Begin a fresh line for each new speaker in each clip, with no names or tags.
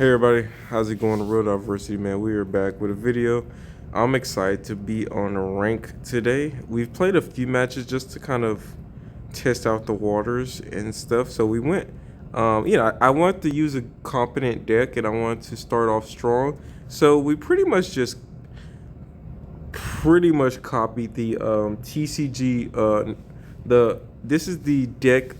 Hey everybody, how's it going? Real Diversity, man. We are back with a video. I'm excited to be on a rank today. We've played a few matches just to kind of test out the waters and stuff. So we went, I want to use a competent deck and I want to start off strong. So we pretty much copied the TCG. This is the deck.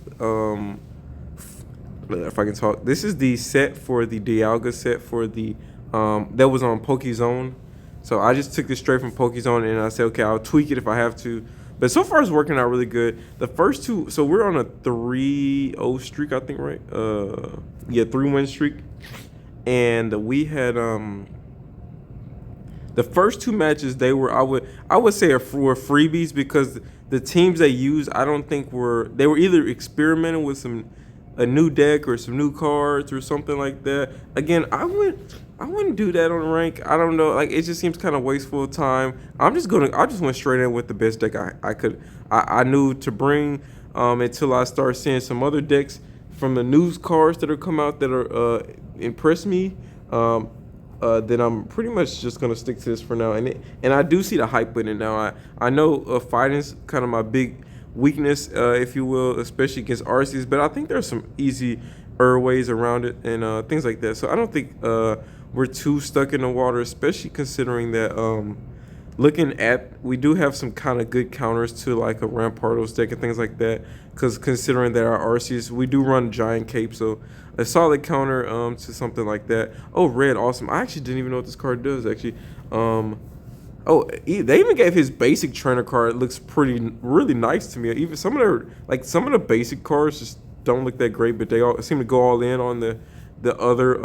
If I can talk, this is the set for the Dialga set for the that was on Pokézone. So I just took this straight from Pokézone and I said, okay, I'll tweak it if I have to. But so far it's working out really good. The first two, so we're on a 3-0 streak, I think, right? Yeah, 3-win streak, and we had the first two matches, they were I would say were freebies because the teams they used, I don't think they were either experimenting with a new deck or some new cards or something like that. Again, I wouldn't do that on rank. I don't know, like it just seems kind of wasteful of time. I just went straight in with the best deck I knew to bring until I start seeing some other decks from the news cards that are come out that are impress me. Then I'm pretty much just gonna stick to this for now. And I do see the hype in it now. I know fighting's kind of my big weakness, if you will, especially against Arceus. But I think there's some easy ways around it and things like that. So I don't think we're too stuck in the water, especially considering that we do have some kind of good counters to like a Rampardos deck and things like that. Because considering that our Arceus, we do run Giant Cape, so a solid counter to something like that. Oh, red, awesome. I actually didn't even know what this card does actually. They even gave his basic trainer card. It looks really nice to me. Even some of the basic cards just don't look that great, but they all seem to go all in on the other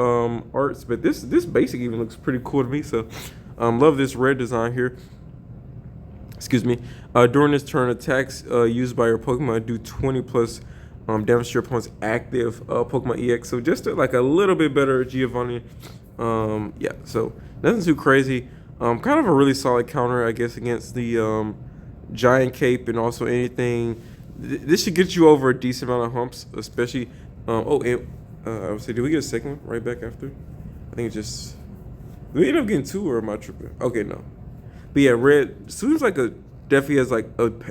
arts. But this basic even looks pretty cool to me. So love this red design here. Excuse me. During this turn, attacks used by your Pokemon do 20 plus damage to your opponent's active Pokemon EX. So just like a little bit better Giovanni. Yeah, so nothing too crazy. Kind of a really solid counter, I guess, against the Giant Cape and also anything. This should get you over a decent amount of humps, especially. I would say, did we get a second one right back after? I think it just. Did we end up getting two, or am I tripping? Okay, no. But yeah, red seems like definitely has like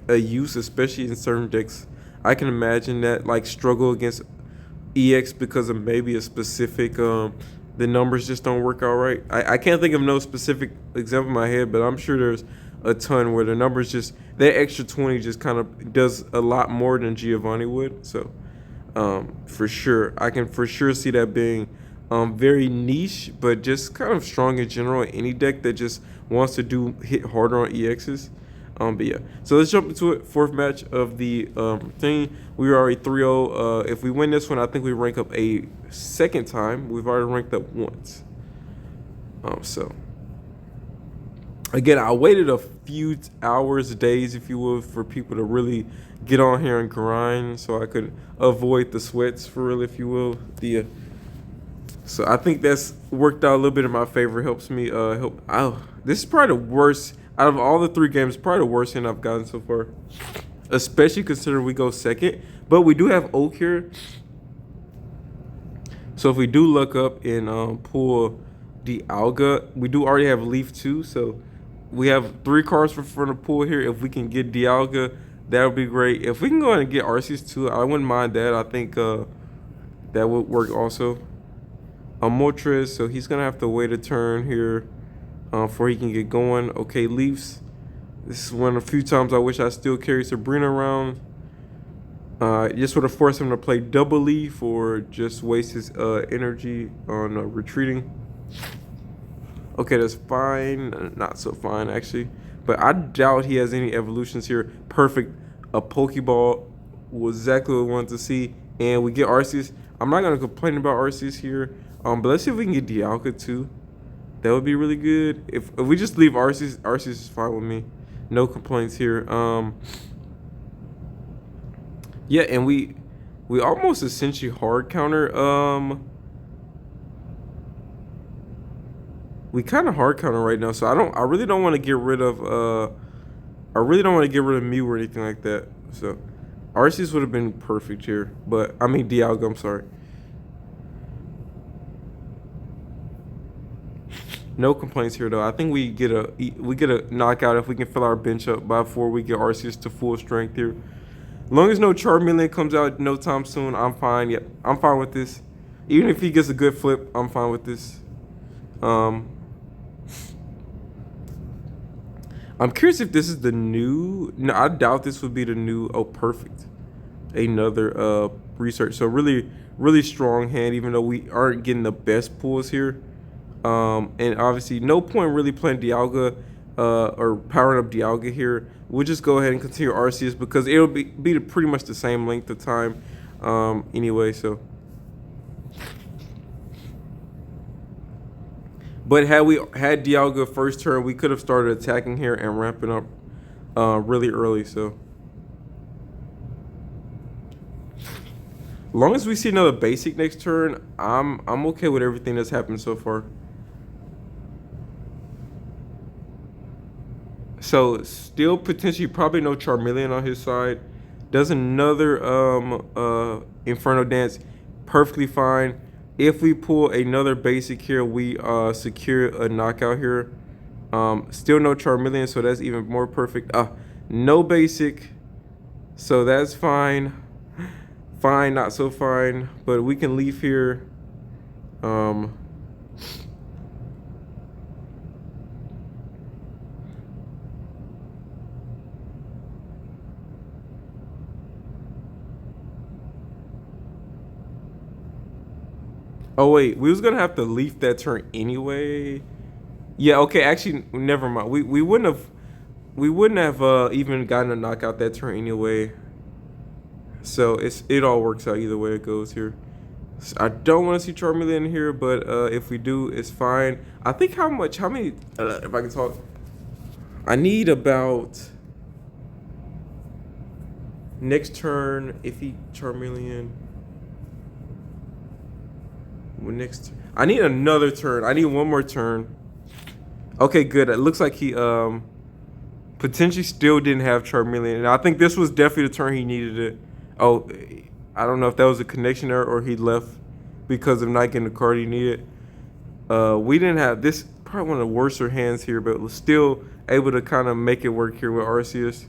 a use, especially in certain decks. I can imagine that like struggle against EX because of maybe a specific the numbers just don't work out right. I can't think of no specific example in my head, but I'm sure there's a ton where the numbers just that extra 20 just kind of does a lot more than Giovanni would. So for sure, I can for sure see that being very niche, but just kind of strong in general in any deck that just wants to hit harder on EXs. But yeah, so let's jump into it. Fourth match of the thing. We were already 3-0. If we win this one, I think we rank up a second time. We've already ranked up once. So again, I waited a few hours, days, if you will, for people to really get on here and grind, so I could avoid the sweats, for real, if you will. So I think that's worked out a little bit in my favor. Helps me this is probably the worst out of all the 3 games. Probably the worst hint I've gotten so far, especially considering we go second. But we do have Oak here, so if we do look up and pull Dialga, we do already have Leaf too. So we have 3 cards for the pull here. If we can get Dialga, that would be great. If we can go ahead and get Arceus too, I wouldn't mind that. I think that would work also. Moltres, so he's gonna have to wait a turn here before he can get going. Okay, Leafs. This is one of the few times I wish I still carry Sabrina around. Just would have forced him to play double Leaf or just waste his energy on retreating. Okay, that's fine. Not so fine, actually. But I doubt he has any evolutions here. Perfect. A Pokeball was exactly what we wanted to see. And we get Arceus. I'm not going to complain about Arceus here. But let's see if we can get Dialga too. That would be really good. If we just leave Arceus is fine with me. No complaints here. Yeah, and we almost essentially hard counter. We kind of hard counter right now, so I really don't want to get rid of Mew or anything like that. So Arceus would have been perfect here, but I mean Dialga, I'm sorry. No complaints here though. I think we get a knockout if we can fill our bench up before we get Arceus to full strength here. As long as no Charmeleon comes out no time soon, I'm fine. Yep, I'm fine with this. Even if he gets a good flip, I'm fine with this. Um, I'm curious if this is the new. No, I doubt this would be the new. Oh, perfect. Another research. So really, really strong hand. Even though we aren't getting the best pulls here. And obviously, no point really playing Dialga or powering up Dialga here. We'll just go ahead and continue Arceus because it'll be pretty much the same length of time anyway. So, but had we had Dialga first turn, we could have started attacking here and ramping up really early. So, as long as we see another basic next turn, I'm okay with everything that's happened so far. So still potentially probably no Charmeleon on his side. Does another Inferno Dance, perfectly fine. If we pull another basic here, we secure a knockout here. Still no Charmeleon, so that's even more perfect. No basic, so that's fine. Fine, not so fine, but we can leave here. Oh wait, we was gonna have to leaf that turn anyway. Yeah, okay, actually never mind. We wouldn't have even gotten a knockout that turn anyway. So it all works out either way it goes here. So I don't want to see Charmeleon here, but if we do, it's fine. I think how many if I can talk, I need about next turn if he Charmeleon. Next, I need another turn. I need one more turn. Okay, good. It looks like he potentially still didn't have Charmeleon, and I think this was definitely the turn he needed it. Oh, I don't know if that was a connection error or he left because of not getting the card he needed. We didn't have this. Probably one of the worser hands here, but was still able to kind of make it work here with Arceus.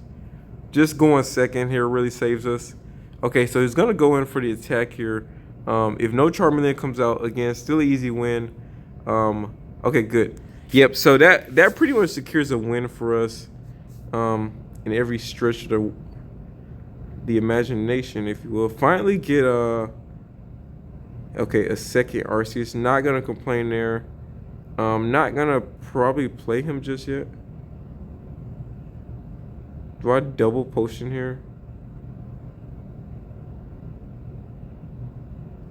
Just going second here really saves us. Okay, so he's gonna go in for the attack here. If no Charmeleon comes out, again, still an easy win. Okay, good. Yep, so that pretty much secures a win for us in every stretch of the imagination, if you will. Finally get a second Arceus. Not going to complain there. Not going to probably play him just yet. Do I double potion here?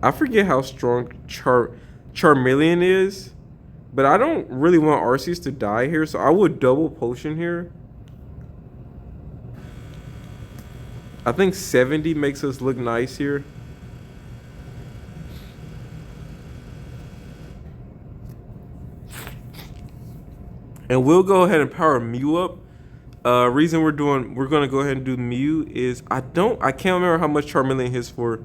I forget how strong Charmeleon is, but I don't really want Arceus to die here, so I would double potion here. I think 70 makes us look nice here. And we'll go ahead and power Mew up. Reason we're gonna go ahead and do Mew is I can't remember how much Charmeleon hits for.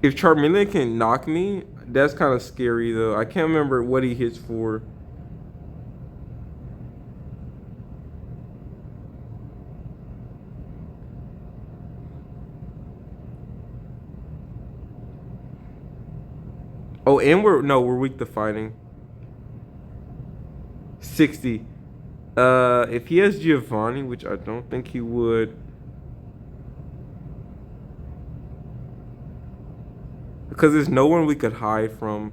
If Charmeleon can knock me, that's kind of scary though. I can't remember what he hits for. Oh, and we're weak to fighting. 60. If he has Giovanni, which I don't think he would. Because there's no one we could hide from.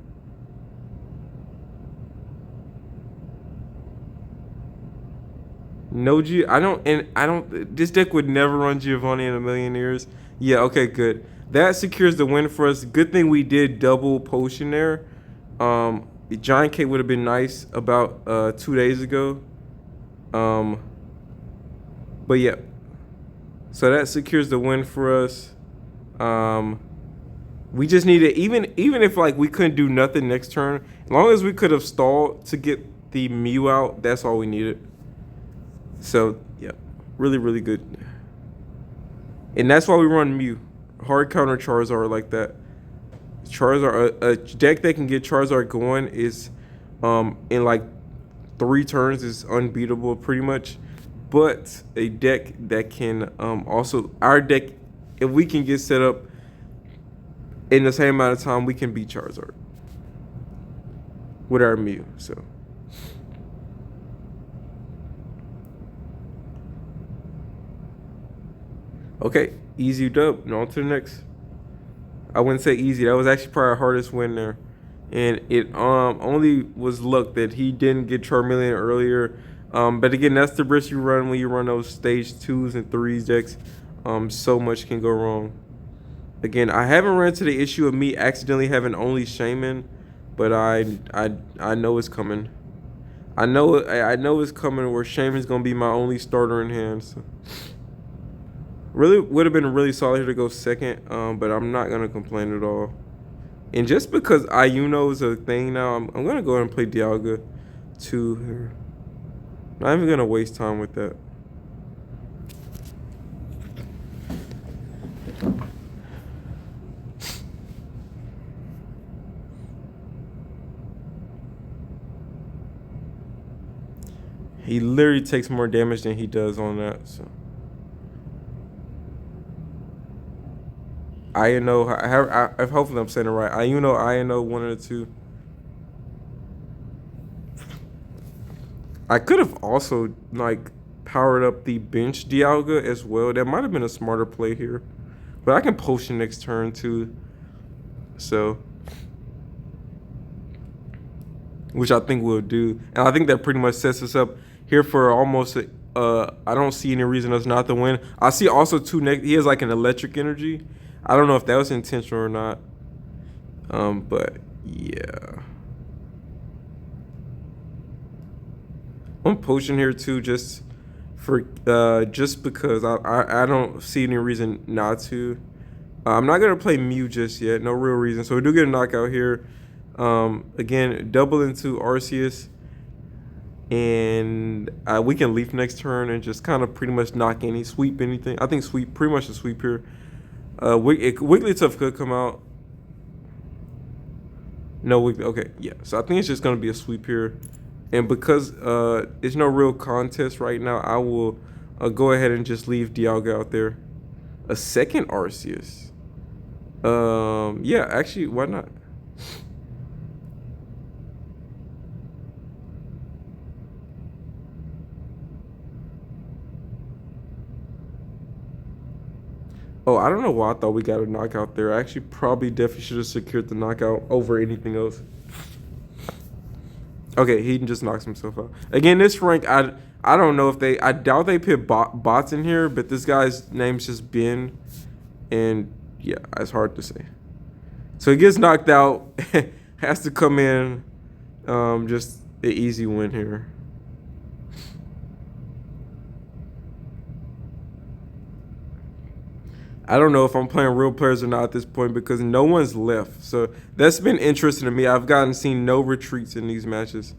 No this deck would never run Giovanni in a million years. Yeah, okay, good. That secures the win for us. Good thing we did double potion there. The Giant Cake would have been nice about 2 days ago. But yeah. So that secures the win for us. We just needed, even if like we couldn't do nothing next turn, as long as we could have stalled to get the Mew out, that's all we needed. So yeah, really, really good. And that's why we run Mew. Hard counter Charizard like that. Charizard, a deck that can get Charizard going is, in like 3 turns is unbeatable pretty much. But a deck that can also our deck, if we can get set up in the same amount of time, we can beat Charizard with our Mew. So okay, easy dub. And on to the next. I wouldn't say easy. That was actually probably our hardest win there, and it only was luck that he didn't get Charmeleon earlier. But again, that's the risk you run when you run those stage 2s and 3s decks. So much can go wrong. Again, I haven't run into the issue of me accidentally having only Shaman, but I know it's coming. I know it's coming where Shaman's gonna be my only starter in hand. So. Really would have been really solid here to go second, but I'm not gonna complain at all. And just because Ayuno is a thing now, I'm gonna go ahead and play Dialga 2 here. Not even gonna waste time with that. He literally takes more damage than he does on that. So Ayuno, hopefully I'm saying it right. Ayuno 1 or 2. I could have also like powered up the bench Dialga as well. That might have been a smarter play here. But I can potion next turn too. So, which I think we'll do. And I think that pretty much sets us up here for almost I don't see any reason us not to win. I see also he has like an electric energy. I don't know if that was intentional or not. But yeah. I'm potion here too, just because I don't see any reason not to. I'm not gonna play Mew just yet, no real reason. So we do get a knockout here. Again, double into Arceus, and we can leaf next turn and just kind of pretty much sweep anything. I think sweep pretty much a sweep here. Wigglytuff could come out. No Wiggly. Okay, yeah. So I think it's just gonna be a sweep here. And because there's no real contest right now, I will go ahead and just leave Dialga out there. A second Arceus. Yeah, actually, why not? Oh, I don't know why I thought we got a knockout there. I actually probably definitely should have secured the knockout over anything else. Okay, he just knocks himself out. Again, this rank, I don't know if I doubt they put bots in here, but this guy's name's just Ben, and yeah, it's hard to say. So he gets knocked out, has to come in, just an easy win here. I don't know if I'm playing real players or not at this point because no one's left. So that's been interesting to me. I've seen no retreats in these matches,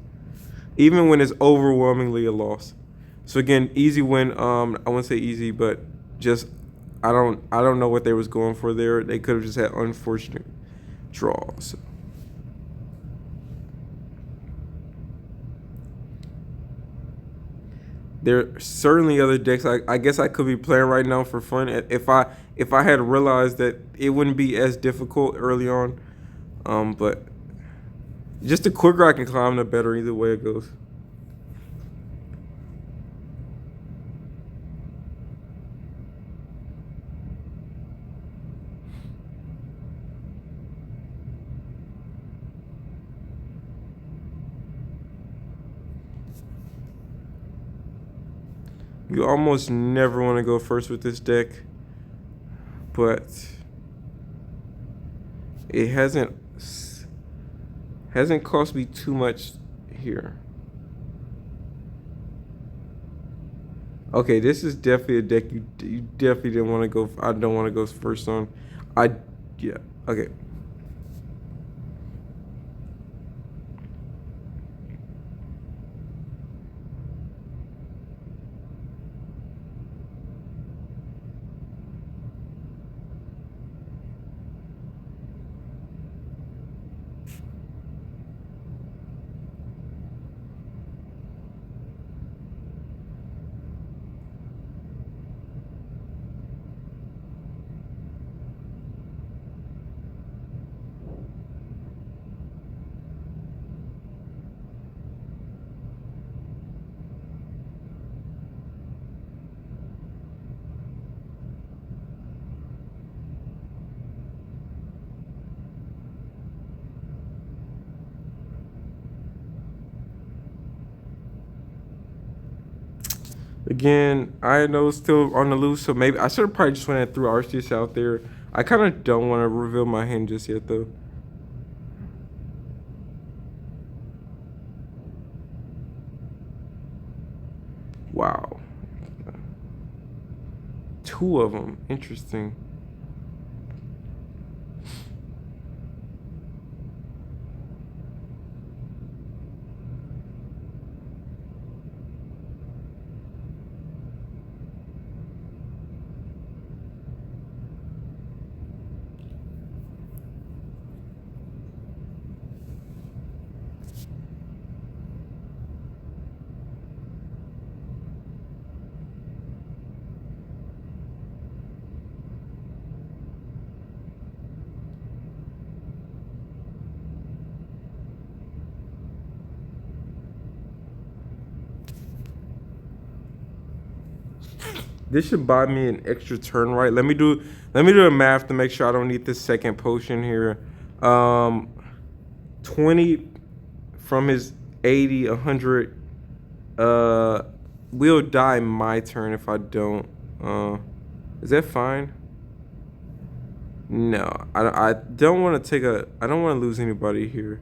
even when it's overwhelmingly a loss. So again, easy win. I wouldn't say easy, but just I don't know what they was going for there. They could have just had unfortunate draws. There are certainly other decks I guess I could be playing right now for fun if I had realized that it wouldn't be as difficult early on. But just the quicker I can climb, the better either way it goes. You almost never want to go first with this deck, but it hasn't cost me too much here. Okay, this is definitely a deck you definitely didn't want to go. I don't want to go first on. Yeah. Okay. Again, I know it's still on the loose, so maybe I should have probably just went and threw Arceus out there. I kind of don't want to reveal my hand just yet, though. Wow. Two of them. Interesting. This should buy me an extra turn, right? Let me do the math to make sure I don't need this second potion here. 20 from his 80, 100. Will die my turn if I don't. Is that fine? No, I don't want to take a. I don't want to lose anybody here.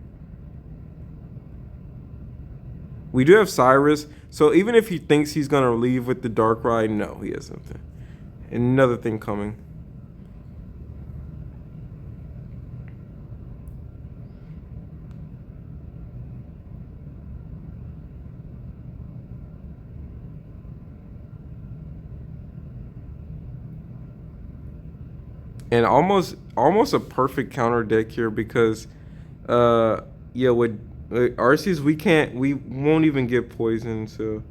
We do have Cyrus, so even if he thinks he's gonna leave with the Darkrai, no, he has something. Another thing coming. And almost a perfect counter deck here because yeah, with Arceus we won't even get poisoned, so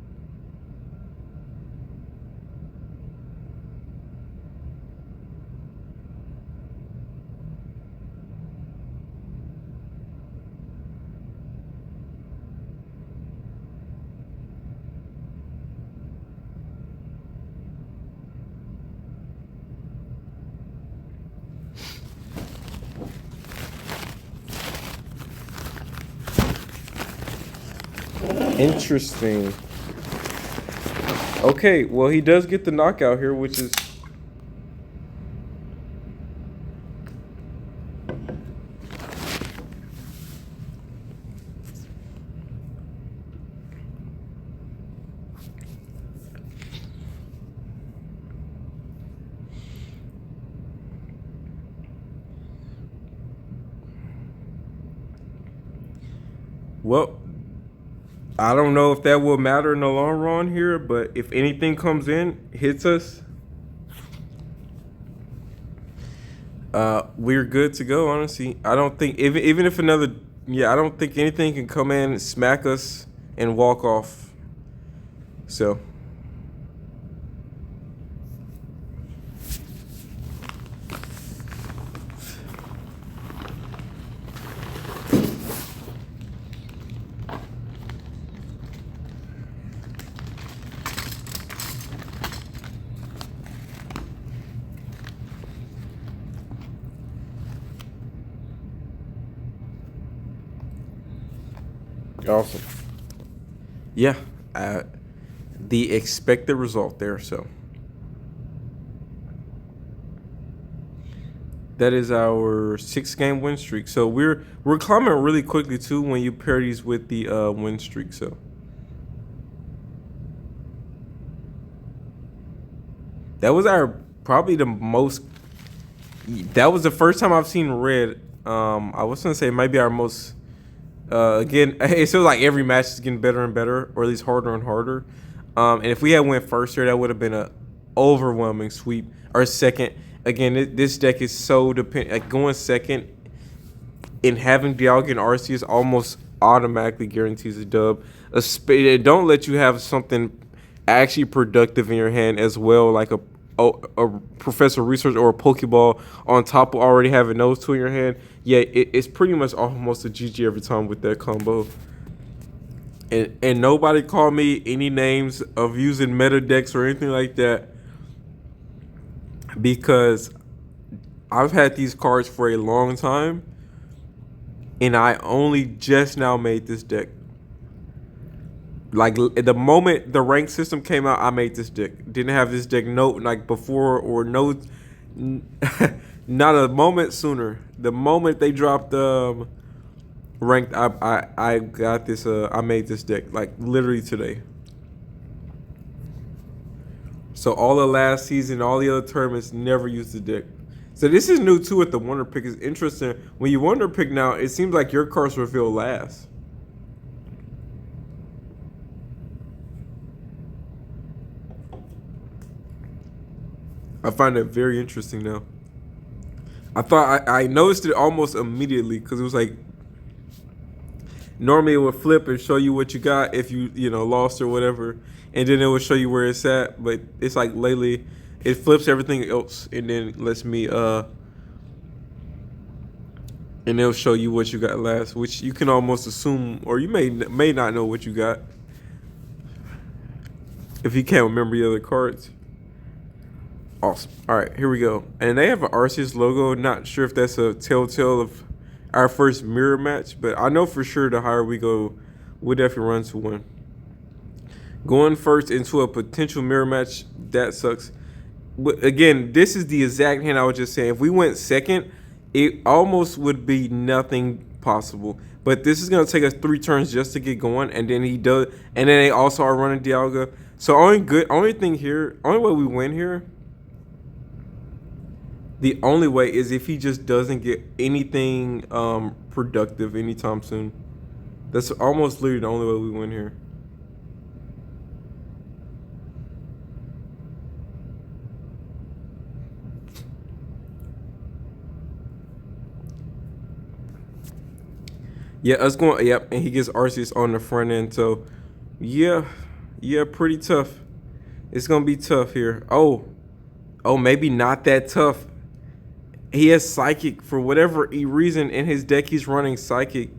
interesting. Okay, well he does get the knockout here, which is well. I don't know if that will matter in the long run here, but if anything comes in, hits us, we're good to go. Honestly, I don't think even if another, yeah, I don't think anything can come in, smack us, and walk off. So. Awesome. Yeah, the expected result there. So that is our 6-game win streak. So we're climbing really quickly too when you pair these with the win streak. So that was our probably the most. That was the first time I've seen red. I was gonna say maybe our most. Again, it feels like every match is getting better and better, or at least harder and harder. And if we had went first here, that would have been a overwhelming sweep. Or second, again, this deck is so dependent. Like going second and having Dialga and Arceus almost automatically guarantees a dub. It don't let you have something actually productive in your hand as well, like a Professor Research or a Pokeball on top of already having those two in your hand. Yeah, it's pretty much almost a GG every time with that combo. And nobody called me any names of using meta decks or anything like that, because I've had these cards for a long time and I only just now made this deck. Like the moment the rank system came out, I made this deck. Didn't have this deck no like before or no, not a moment sooner. The moment they dropped ranked, I got this. I made this deck like literally today. So all the last season, all the other tournaments, never used the deck. So this is new too with the Wonder Pick. It's interesting. When you Wonder Pick now, it seems like your cards reveal last. I find that very interesting now. I noticed it almost immediately because it was like normally it would flip and show you what you got if you lost or whatever, and then it would show you where it's at. But it's like lately, it flips everything else and then lets me and it'll show you what you got last, which you can almost assume, or you may not know what you got if you can't remember the other cards. Awesome. All right, here we go. And they have an Arceus logo. Not sure if that's a telltale of our first mirror match, but I know for sure the higher we go, we'll definitely run to one. Going first into a potential mirror match, that sucks. But again, this is the exact hand I was just saying. If we went second, it almost would be nothing possible. But this is going to take us 3 turns just to get going, and then he does. And then they also are running Dialga. So only thing here, only way we win here, the only way is if he just doesn't get anything productive anytime soon. That's almost literally the only way we win here. Yeah, us going. Yep, and he gets Arceus on the front end. So, yeah, pretty tough. It's gonna be tough here. Oh, maybe not that tough. He has Psychic for whatever reason in his deck. He's running Psychic,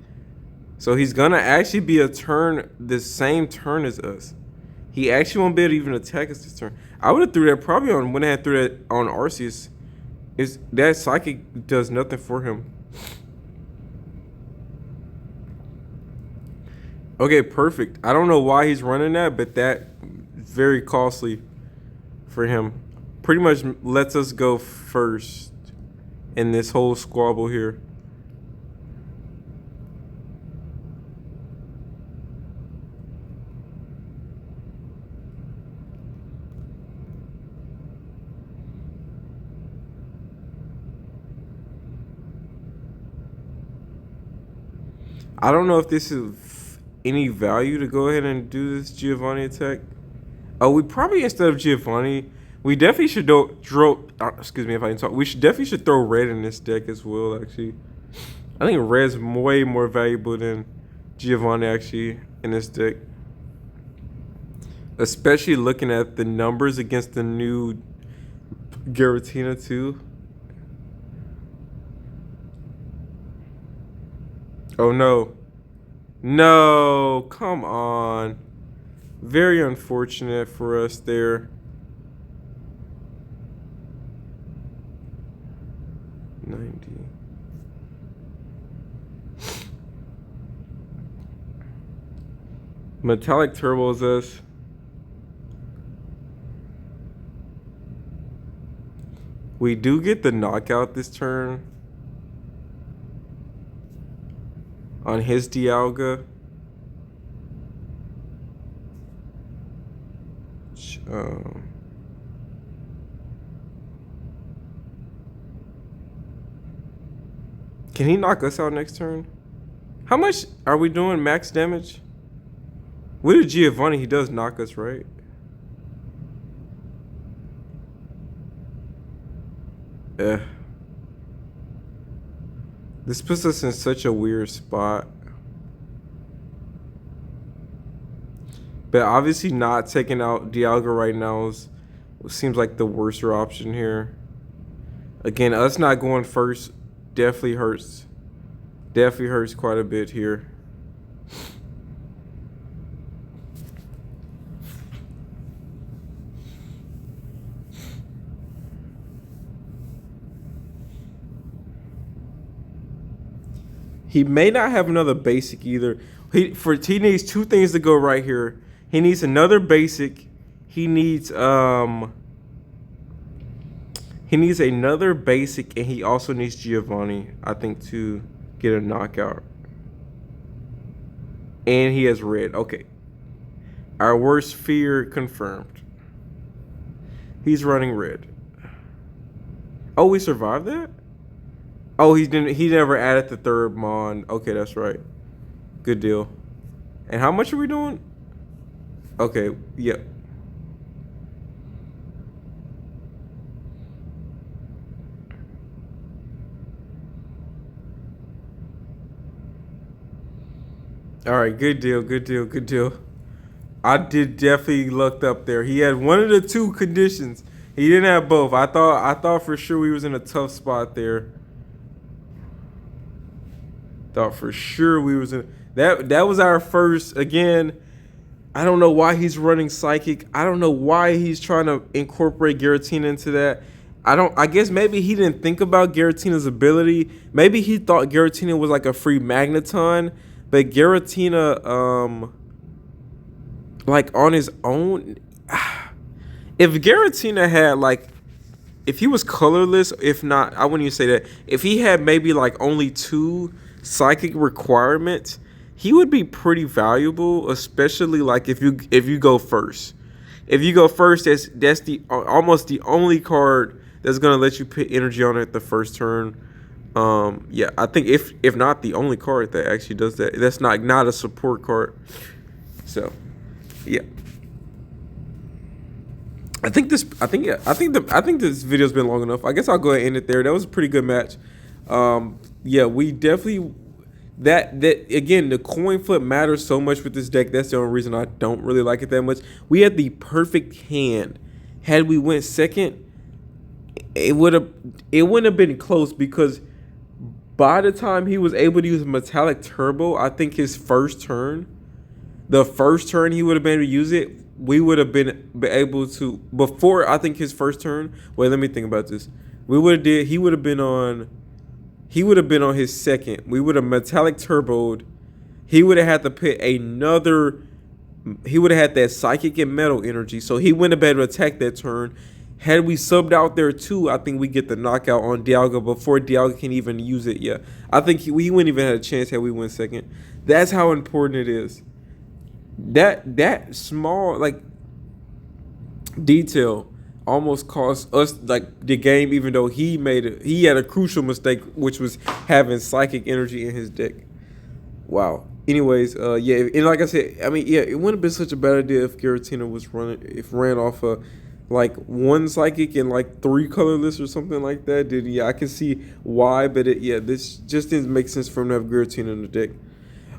so he's gonna actually be the same turn as us. He actually won't be able to even attack us this turn. I would have threw that probably on when I had threw that on Arceus. Is that Psychic does nothing for him. Okay, perfect. I don't know why he's running that, but that very costly for him. Pretty much lets us go first in this whole squabble here. I don't know if this is any value to go ahead and do this Giovanni attack. Oh, we probably instead of Giovanni, we definitely should throw. Excuse me if I can talk. We definitely should throw red in this deck as well. Actually, I think red's way more valuable than Giovanni actually in this deck. Especially looking at the numbers against the new Giratina too. Oh no. No, come on. Very unfortunate for us there. 90. Metallic turbos us. We do get the knockout this turn on his Dialga. Can he knock us out next turn? How much are we doing max damage? With a Giovanni, he does knock us, right? This puts us in such a weird spot. But obviously not taking out Dialga right now seems like the worser option here. Again, us not going first definitely hurts. Definitely hurts quite a bit here. He may not have another basic either. He needs two things to go right here. He needs another basic. He needs another basic, and he also needs Giovanni, I think, to get a knockout. And he has red. Okay. Our worst fear confirmed. He's running red. Oh, we survived that? Oh, he never added the third Mon. Okay, that's right. Good deal. And how much are we doing? Okay, yep. All right, good deal, good deal, good deal. I did definitely lucked up there. He had one of the two conditions. He didn't have both. I thought for sure we was in a tough spot there. Thought for sure we was in that was our first again. I don't know why he's running psychic. I don't know why he's trying to incorporate Giratina into that. I guess maybe he didn't think about Giratina's ability. Maybe he thought Giratina was like a free Magneton, but Giratina like on his own, if Giratina had like, if he was colorless, if not, I wouldn't even say that. If he had maybe like only 2 psychic requirements, he would be pretty valuable, especially like if you go first. If you go first, that's the almost the only card that's gonna let you put energy on it the first turn. Yeah, I think if not the only card that actually does that. That's not a support card. So, yeah. I think this video's been long enough. I guess I'll go ahead and end it there. That was a pretty good match. Yeah, we definitely that again, the coin flip matters so much with this deck. That's the only reason I don't really like it that much. We had the perfect hand. Had we went second, it wouldn't have been close, because by the time he was able to use Metallic Turbo, I think his first turn, the first turn he would have been able to use it, we would have been able to, before I think his first turn. Wait, let me think about this. He would have been on his second. We would have Metallic Turboed. He would have had to put another. He would have had that Psychic and Metal energy, so he wouldn't have been able to attack that turn. Had we subbed out there too, I think we get the knockout on Dialga before Dialga can even use it. Yeah, I think we wouldn't even have a chance had we went second. That's how important it is. That small like detail almost cost us like the game, even though he had a crucial mistake, which was having Psychic energy in his deck. Wow. Anyways, yeah, and like I said, I mean, yeah, it wouldn't have been such a bad idea if Giratina ran off a like 1 Psychic and like 3 colorless or something like that. Yeah, I can see why, but this just didn't make sense for him to have Giratina in the deck.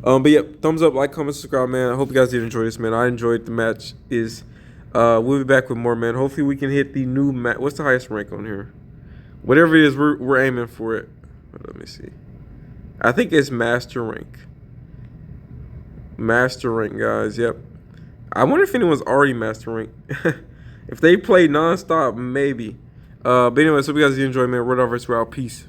But yeah, thumbs up, like, comment, subscribe, man. I hope you guys did enjoy this, man. I enjoyed the match. We'll be back with more, man. Hopefully we can hit the new match. What's the highest rank on here? Whatever it is, we're aiming for it. Let me see. I think it's master rank. Master rank, guys. Yep. I wonder if anyone's already master rank. If they play nonstop, maybe. But anyway, so you guys did enjoy, man. Word over, peace.